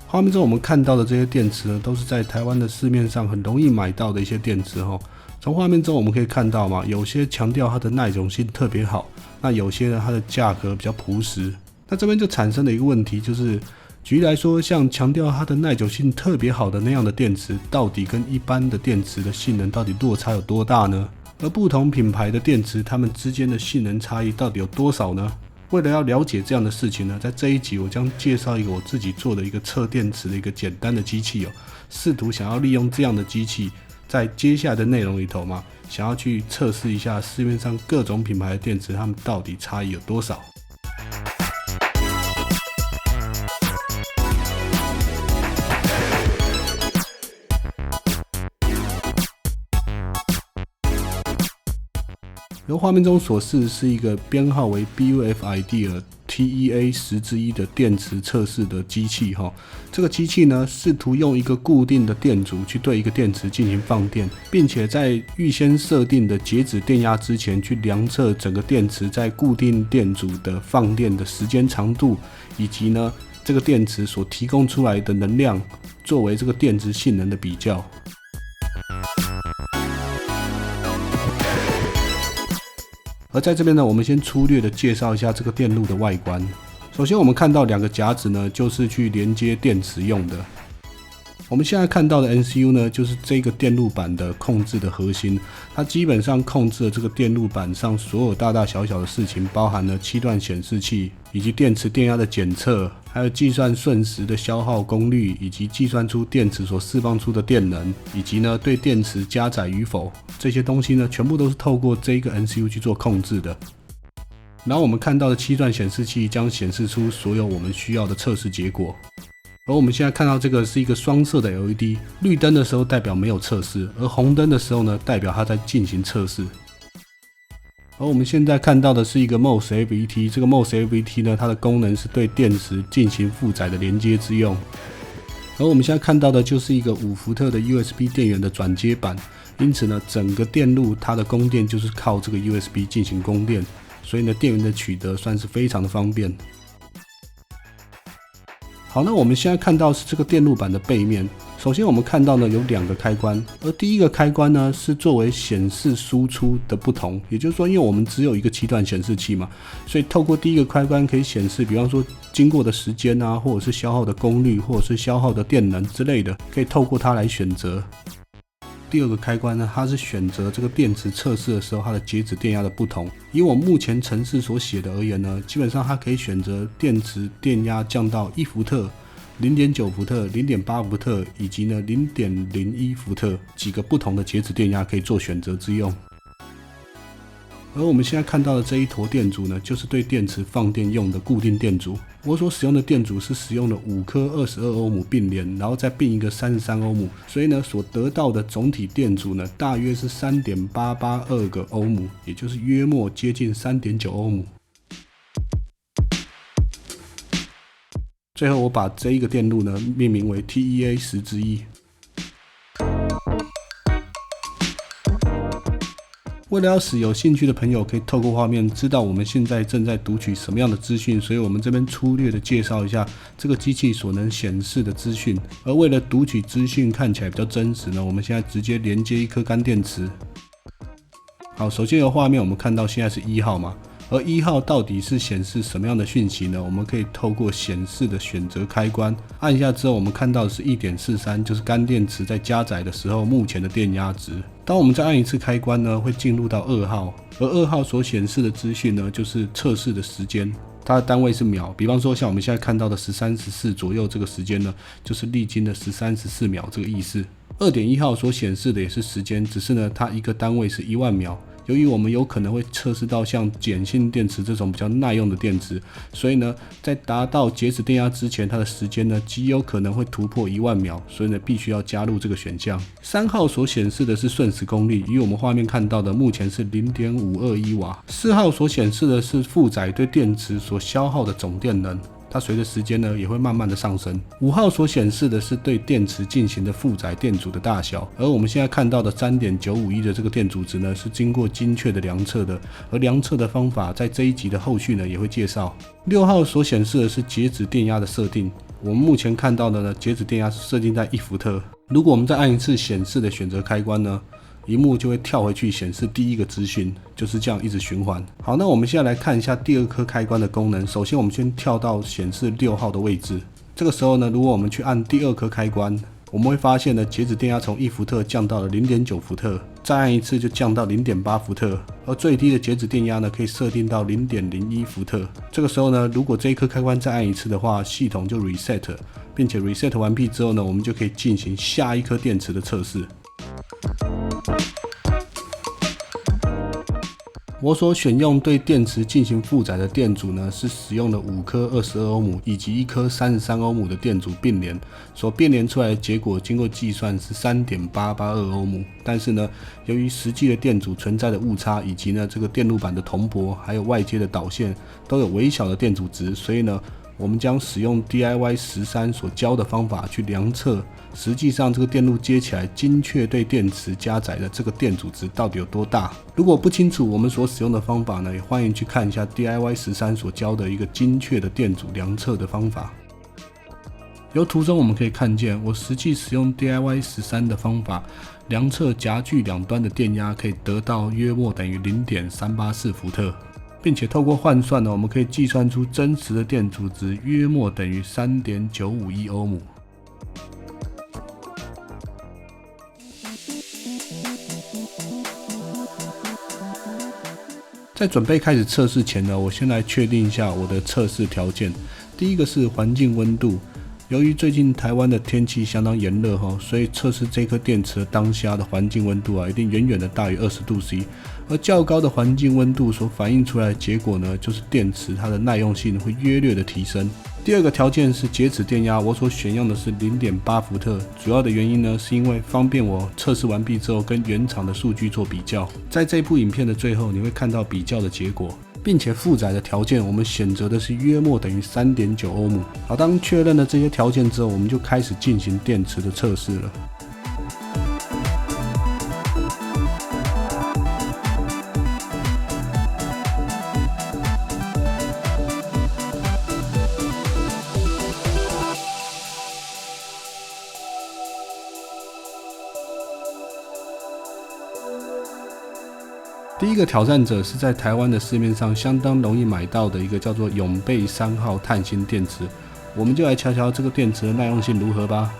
画面中我们看到的这些电池呢，都是在台湾的市面上很容易买到的一些电池哦。从画面中我们可以看到嘛，有些强调它的耐久性特别好，那有些呢它的价格比较朴实。那这边就产生了一个问题，就是举例来说，像强调它的耐久性特别好的那样的电池，到底跟一般的电池的性能到底落差有多大呢？而不同品牌的电池，它们之间的性能差异到底有多少呢？为了要了解这样的事情呢，在这一集我将介绍一个我自己做的一个测电池的一个简单的机器哦，试图想要利用这样的机器，在接下来的内容里头嘛，想要去测试一下市面上各种品牌的电池，它们到底差异有多少。由画面中所示是一个编号为 BUF-IDEA TEA 10之1的电池测试的机器哈。这个机器呢，试图用一个固定的电阻去对一个电池进行放电，并且在预先设定的截止电压之前去量测整个电池在固定电阻的放电的时间长度，以及呢这个电池所提供出来的能量，作为这个电池性能的比较。而在这边呢，我们先粗略的介绍一下这个电路的外观。首先我们看到两个夹子呢，就是去连接电池用的。我们现在看到的 MCU 呢，就是这个电路板的控制的核心，它基本上控制了这个电路板上所有大大小小的事情，包含了7段显示器，以及电池电压的检测，还有计算瞬时的消耗功率，以及计算出电池所释放出的电能，以及呢对电池加载与否，这些东西呢全部都是透过这个 MCU 去做控制的。然后我们看到的7段显示器将显示出所有我们需要的测试结果。而我们现在看到这个是一个双色的 LED， 绿灯的时候代表没有测试，而红灯的时候呢，代表它在进行测试。而我们现在看到的是一个 MOS FET， 这个 MOS FET 呢，它的功能是对电池进行负载的连接之用。而我们现在看到的就是一个5伏特的 USB 电源的转接板，因此呢，整个电路它的供电就是靠这个 USB 进行供电，所以呢，电源的取得算是非常的方便。好，那我们现在看到是这个电路板的背面。首先我们看到呢有2个开关，而第一个开关呢是作为显示输出的不同，也就是说，因为我们只有一个7段显示器嘛，所以透过第一个开关可以显示，比方说经过的时间啊，或者是消耗的功率，或者是消耗的电能之类的，可以透过它来选择。第2个开关呢，它是选择这个电池测试的时候它的截止电压的不同。以我目前程式所写的而言呢，基本上它可以选择电池电压降到1伏特、0.9 伏特、0.8 伏特以及呢 0.01 伏特几个不同的截止电压可以做选择之用。而我们现在看到的这一坨电阻呢，就是对电池放电用的固定电阻。我所使用的电阻是使用了5颗22欧姆并联，然后再并一个33欧姆，所以呢，所得到的总体电阻呢，大约是 3.882 个欧姆，也就是约莫接近 3.9 欧姆。最后我把这一个电路呢命名为 TEA 10之1。为了要使有兴趣的朋友可以透过画面知道我们现在正在读取什么样的资讯，所以我们这边粗略的介绍一下这个机器所能显示的资讯。而为了读取资讯看起来比较真实呢，我们现在直接连接一颗干电池。好，首先由画面我们看到现在是1号嘛，而1号到底是显示什么样的讯息呢？我们可以透过显示的选择开关按一下之后，我们看到的是 1.43， 就是干电池在加载的时候目前的电压值。当我们再按一次开关呢，会进入到2号，而2号所显示的资讯呢，就是测试的时间，它的单位是秒。比方说像我们现在看到的13、14左右这个时间呢，就是历经了13、14秒这个意思。2.1 号所显示的也是时间，只是呢它一个单位是1万秒。由于我们有可能会测试到像碱性电池这种比较耐用的电池，所以呢，在达到截止电压之前，它的时间呢极有可能会突破1万秒，所以呢，必须要加入这个选项。3号所显示的是瞬时功率，与我们画面看到的目前是 0.521 瓦。4号所显示的是负载对电池所消耗的总电能。它随着时间呢也会慢慢的上升。5号所显示的是对电池进行的负载电阻的大小，而我们现在看到的 3.951 的这个电阻值呢是经过精确的量测的，而量测的方法在这一集的后续呢也会介绍。6号所显示的是截止电压的设定，我们目前看到的呢，截止电压是设定在1伏特。如果我们再按一次显示的选择开关呢，萤幕就会跳回去显示第一个资讯，就是这样一直循环。好，那我们现在来看一下第二颗开关的功能。首先，我们先跳到显示6号的位置。这个时候呢，如果我们去按第二颗开关，我们会发现呢，截止电压从1伏特降到了 0.9 伏特，再按一次就降到 0.8 伏特，而最低的截止电压呢，可以设定到 0.01 伏特。这个时候呢，如果这一颗开关再按一次的话，系统就 reset， 并且 reset 完毕之后呢，我们就可以进行下一颗电池的测试。我所选用对电池进行负载的电阻呢，是使用了5颗22欧姆以及1颗33欧姆的电阻并联，所并联出来的结果经过计算是 3.882 欧姆。但是呢，由于实际的电阻存在的误差，以及呢这个电路板的铜箔还有外接的导线都有微小的电阻值，所以呢，我们将使用 DIY13 所教的方法去量测，实际上这个电路接起来精确对电池加载的这个电阻值到底有多大。如果不清楚我们所使用的方法呢，也欢迎去看一下 DIY13 所教的一个精确的电阻量测的方法。由图中我们可以看见，我实际使用 DIY13 的方法量测夹具两端的电压，可以得到约莫等于 0.384 伏特。并且透过换算呢，我们可以计算出真实的电阻值约莫等于 3.951 欧姆。在准备开始测试前呢，我先来确定一下我的测试条件。第一个是环境温度。由于最近台湾的天气相当炎热所以测试这颗电池的当下的环境温度一定远远的大于20度C， 而较高的环境温度所反映出来的结果呢，就是电池它的耐用性会约略的提升。第二个条件是截止电压，我所选用的是 0.8 伏特，主要的原因呢，是因为方便我测试完毕之后跟原厂的数据做比较。在这部影片的最后，你会看到比较的结果。并且负载的条件，我们选择的是约莫等于 3.9 欧姆。好，当确认了这些条件之后，我们就开始进行电池的测试了。第一个挑战者是在台湾的市面上相当容易买到的一个叫做永贝3号碳芯电池，我们就来瞧瞧这个电池的耐用性如何吧。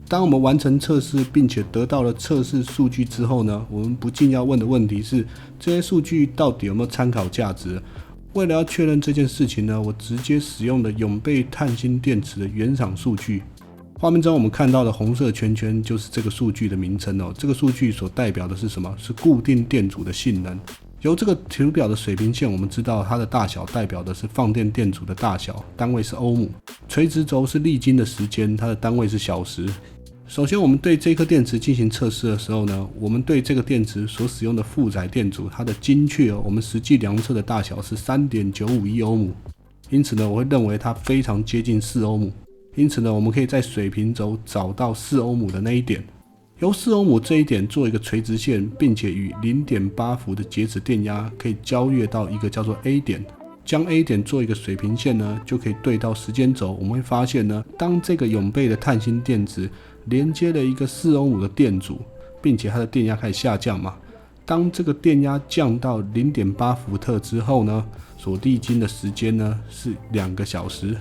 当我们完成测试并且得到了测试数据之后呢，我们不禁要问的问题是，这些数据到底有没有参考价值？为了要确认这件事情呢，我直接使用了永贝碳芯电池的原厂数据。画面中我们看到的红色圈圈就是这个数据的名称这个数据所代表的是什么？是固定电阻的性能。由这个图表的水平线，我们知道它的大小代表的是放电电阻的大小，单位是欧姆。垂直轴是历经的时间，它的单位是小时。首先，我们对这颗电池进行测试的时候呢，我们对这个电池所使用的负载电阻，它的精确我们实际量测的大小是 3.951 欧姆。因此呢，我会认为它非常接近4欧姆。因此呢，我们可以在水平轴找到4欧姆的那一点。由4欧姆这一点做一个垂直线，并且与 0.8 伏的截止电压可以交跃到一个叫做 A 点，将 A 点做一个水平线呢，就可以对到时间轴。我们会发现呢，当这个永备的碳芯电池连接了一个4欧姆的电阻，并且它的电压开始下降嘛，当这个电压降到 0.8 伏特之后呢，所历经的时间呢是2个小时。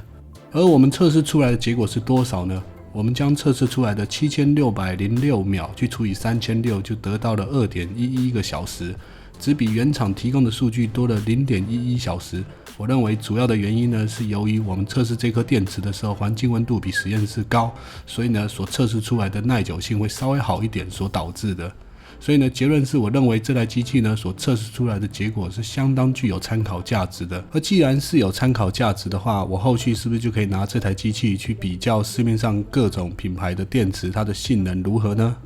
而我们测试出来的结果是多少呢？我们将测试出来的7606秒去除以3600，就得到了 2.11 个小时，只比原厂提供的数据多了 0.11 小时。我认为主要的原因呢，是由于我们测试这颗电池的时候，环境温度比实验室高，所以呢，所测试出来的耐久性会稍微好一点所导致的。所以呢，结论是我认为这台机器呢所测试出来的结果是相当具有参考价值的。而既然是有参考价值的话，我后续是不是就可以拿这台机器去比较市面上各种品牌的电池，它的性能如何呢？